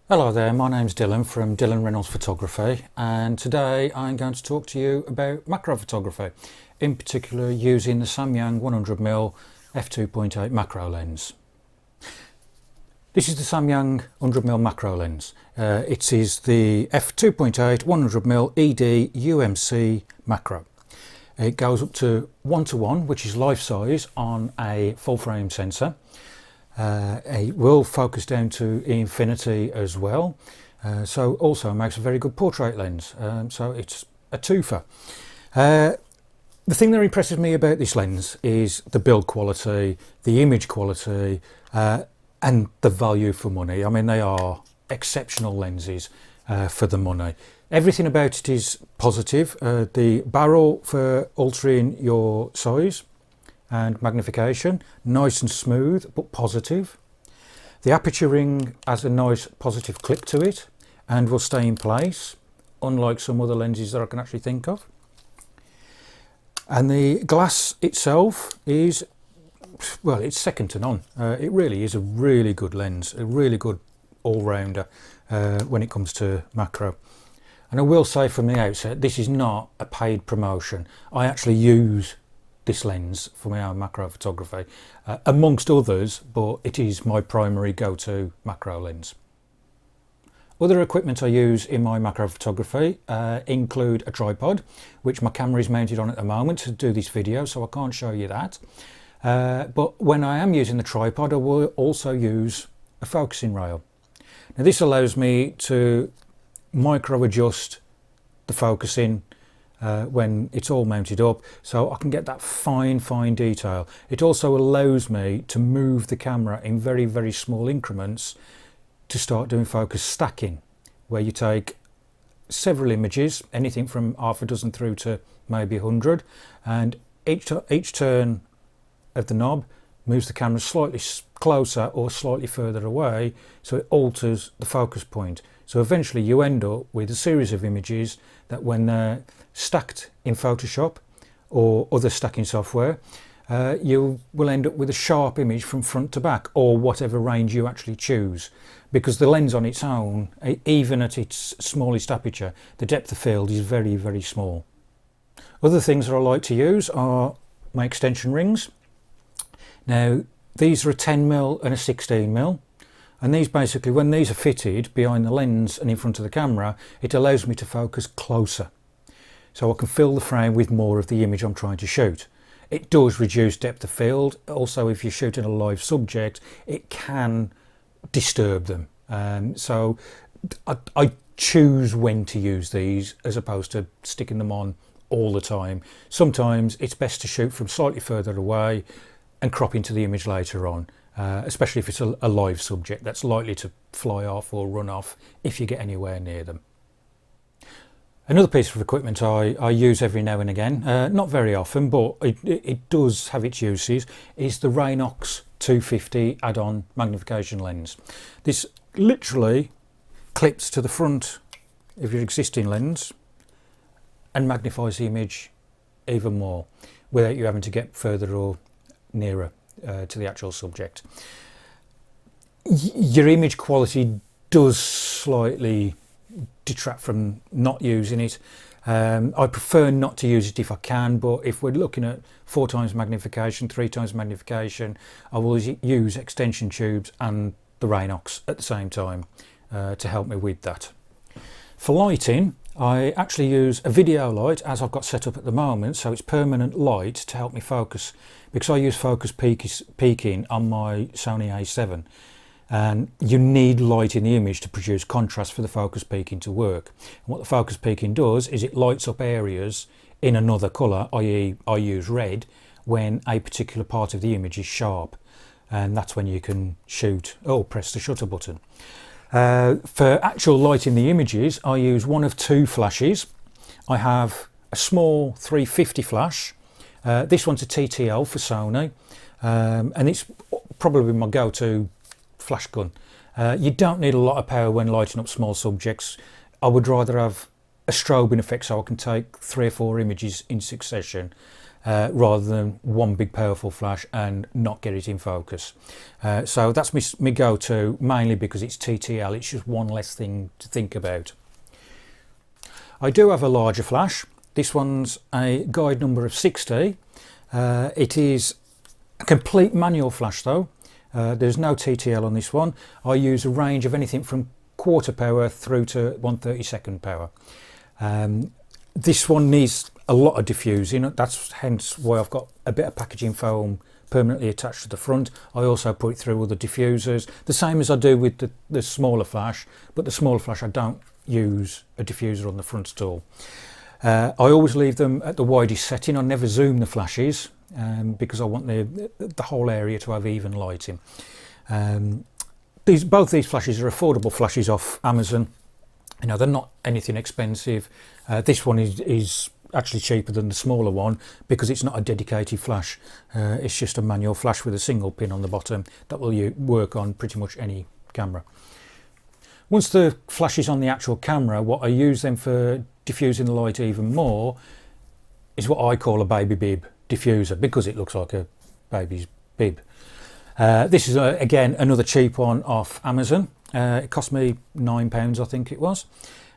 Hello there, my name's Dylan from Dylan Reynolds Photography, and today I'm going to talk to you about macro photography, in particular using the Samyang 100mm f2.8 macro lens. This is the Samyang 100mm macro lens. It is the f2.8 100mm ED UMC macro. It goes up to 1:1, which is life size on a full frame sensor. It will focus down to infinity as well, so also makes a very good portrait lens, so it's a twofer. The thing that impresses me about this lens is the build quality, the image quality, and the value for money. I mean, they are exceptional lenses for the money. Everything about it is positive. The barrel for altering your size and magnification, nice and smooth but positive. The aperture ring has a nice positive clip to it and will stay in place, unlike some other lenses that I can actually think of. And the glass itself is, well, it's second to none. It really is a really good lens, a really good all-rounder when it comes to macro. And I will say from the outset, this is not a paid promotion. I actually use this lens for my own macro photography, amongst others, but it is my primary go-to macro lens. Other equipment I use in my macro photography include a tripod, which my camera is mounted on at the moment to do this video, so I can't show you that. But when I am using the tripod, I will also use a focusing rail. Now this allows me to micro adjust the focusing when it's all mounted up, so I can get that fine detail. It also allows me to move the camera in very small increments to start doing focus stacking, where you take several images, anything from half a dozen through to maybe 100, and each turn of the knob moves the camera slightly closer or slightly further away, so it alters the focus point. So eventually you end up with a series of images that, when they're stacked in Photoshop or other stacking software, you will end up with a sharp image from front to back, or whatever range you actually choose, because the lens on its own, even at its smallest aperture, the depth of field is very small. Other things that I like to use are my extension rings. Now these are a 10mm and a 16mm. And these basically, when these are fitted behind the lens and in front of the camera, it allows me to focus closer. So I can fill the frame with more of the image I'm trying to shoot. It does reduce depth of field. Also, if you're shooting a live subject, it can disturb them. So I choose when to use these as opposed to sticking them on all the time. Sometimes it's best to shoot from slightly further away and crop into the image later on. Especially if it's a live subject that's likely to fly off or run off if you get anywhere near them. Another piece of equipment I use every now and again, not very often, but it does have its uses, is the Raynox 250 add-on magnification lens. This literally clips to the front of your existing lens and magnifies the image even more without you having to get further or nearer to the actual subject. Your image quality does slightly detract from not using it. I prefer not to use it if I can, but if we're looking at 4 times magnification, 3 times magnification, I will use extension tubes and the Raynox at the same time to help me with that. For lighting, I actually use a video light as I've got set up at the moment, so it's permanent light to help me focus, because I use focus peaking on my Sony A7, and you need light in the image to produce contrast for the focus peaking to work. And what the focus peaking does is it lights up areas in another colour, i.e. I use red, when a particular part of the image is sharp, and that's when you can shoot or press the shutter button. For actual lighting the images, I use one of 2 flashes. I have a small 350 flash. This one's a TTL for Sony, and it's probably my go-to flash gun. You don't need a lot of power when lighting up small subjects. I would rather have a strobing effect so I can take 3 or 4 images in succession. rather than one big powerful flash and not get it in focus. So that's my go-to, mainly because it's TTL, it's just one less thing to think about. I do have a larger flash. This one's a guide number of 60. It is a complete manual flash though. There's no TTL on this one. I use a range of anything from quarter power through to 1/32 power. This one needs a lot of diffusing. That's hence why I've got a bit of packaging foam permanently attached to the front. I also put it through other diffusers, the same as I do with the smaller flash, but the smaller flash I don't use a diffuser on the front at all. I always leave them at the widest setting. I never zoom the flashes because I want the whole area to have even lighting. Both these flashes are affordable flashes off Amazon. You know, they're not anything expensive. This one is actually cheaper than the smaller one because it's not a dedicated flash. It's just a manual flash with a single pin on the bottom that will work on pretty much any camera. Once the flash is on the actual camera, what I use then for diffusing the light even more is what I call a baby bib diffuser, because it looks like a baby's bib. This is again another cheap one off Amazon. It cost me £9, I think it was,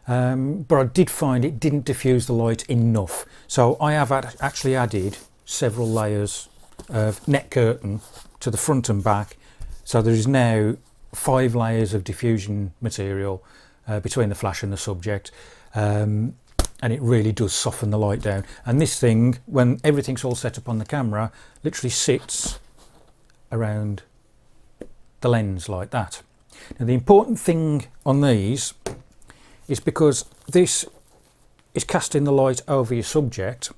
but I did find it didn't diffuse the light enough, so I have actually added several layers of net curtain to the front and back, so there is now 5 layers of diffusion material between the flash and the subject, and it really does soften the light down. And this thing, when everything's all set up on the camera, literally sits around the lens like that. Now the important thing on these is, because this is casting the light over your subject,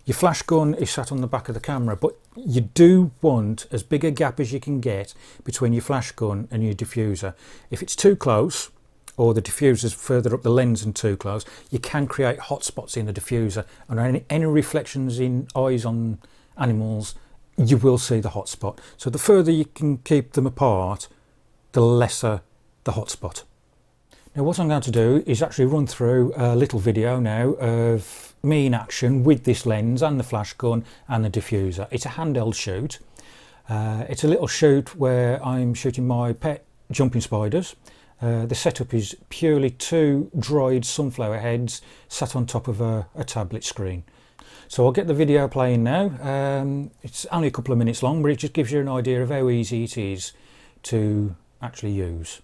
your flash gun is sat on the back of the camera, but you do want as big a gap as you can get between your flash gun and your diffuser. If it's too close, or the diffuser's further up the lens and too close, you can create hot spots in the diffuser, and any reflections in eyes on animals, you will see the hot spot. So the further you can keep them apart, the lesser the hot spot. Now what I'm going to do is actually run through a little video now of me in action with this lens and the flash gun and the diffuser. It's a handheld shoot. It's a little shoot where I'm shooting my pet jumping spiders. The setup is purely 2 dried sunflower heads sat on top of a tablet screen. So I'll get the video playing now. It's only a couple of minutes long, but it just gives you an idea of how easy it is to actually use.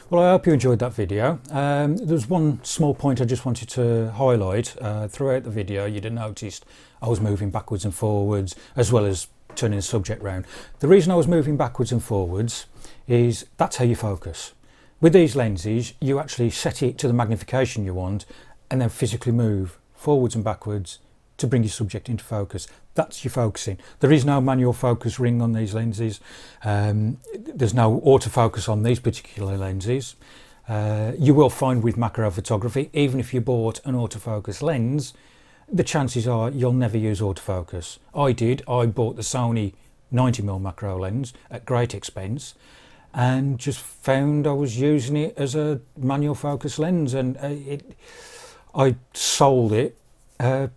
Well, I hope you enjoyed that video. There's one small point I just wanted to highlight. Throughout the video, you'd have noticed I was moving backwards and forwards, as well as turning the subject round. The reason I was moving backwards and forwards is that's how you focus. With these lenses, you actually set it to the magnification you want and then physically move forwards and backwards to bring your subject into focus. That's your focusing. There is no manual focus ring on these lenses. There's no autofocus on these particular lenses. You will find with macro photography, even if you bought an autofocus lens, the chances are you'll never use autofocus. I bought the Sony 90mm macro lens at great expense and just found I was using it as a manual focus lens, and I sold it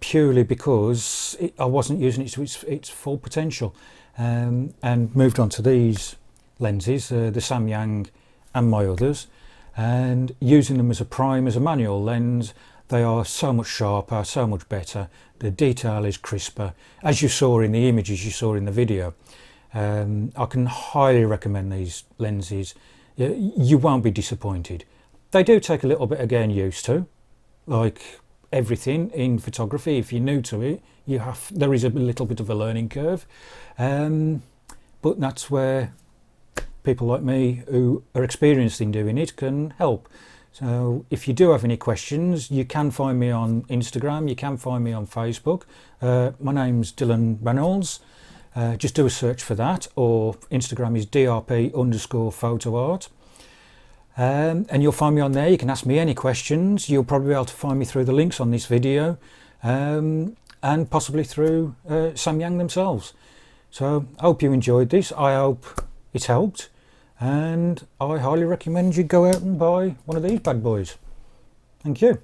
purely because I wasn't using it to its full potential, and moved on to these lenses, the Samyang and my others, and using them as a prime, as a manual lens. They are so much sharper, so much better. The detail is crisper, as you saw in the images you saw in the video. I can highly recommend these lenses. You won't be disappointed. They do take a little bit of getting used to, like everything in photography. If you're new to it, there is a little bit of a learning curve, but that's where people like me who are experienced in doing it can help. So if you do have any questions, you can find me on Instagram, you can find me on Facebook. My name's Dylan Reynolds. Just do a search for that, or Instagram is drp_photoart. And you'll find me on there. You can ask me any questions. You'll probably be able to find me through the links on this video, and possibly through Samyang themselves. So I hope you enjoyed this. I hope it helped, and I highly recommend you go out and buy one of these bad boys. Thank you.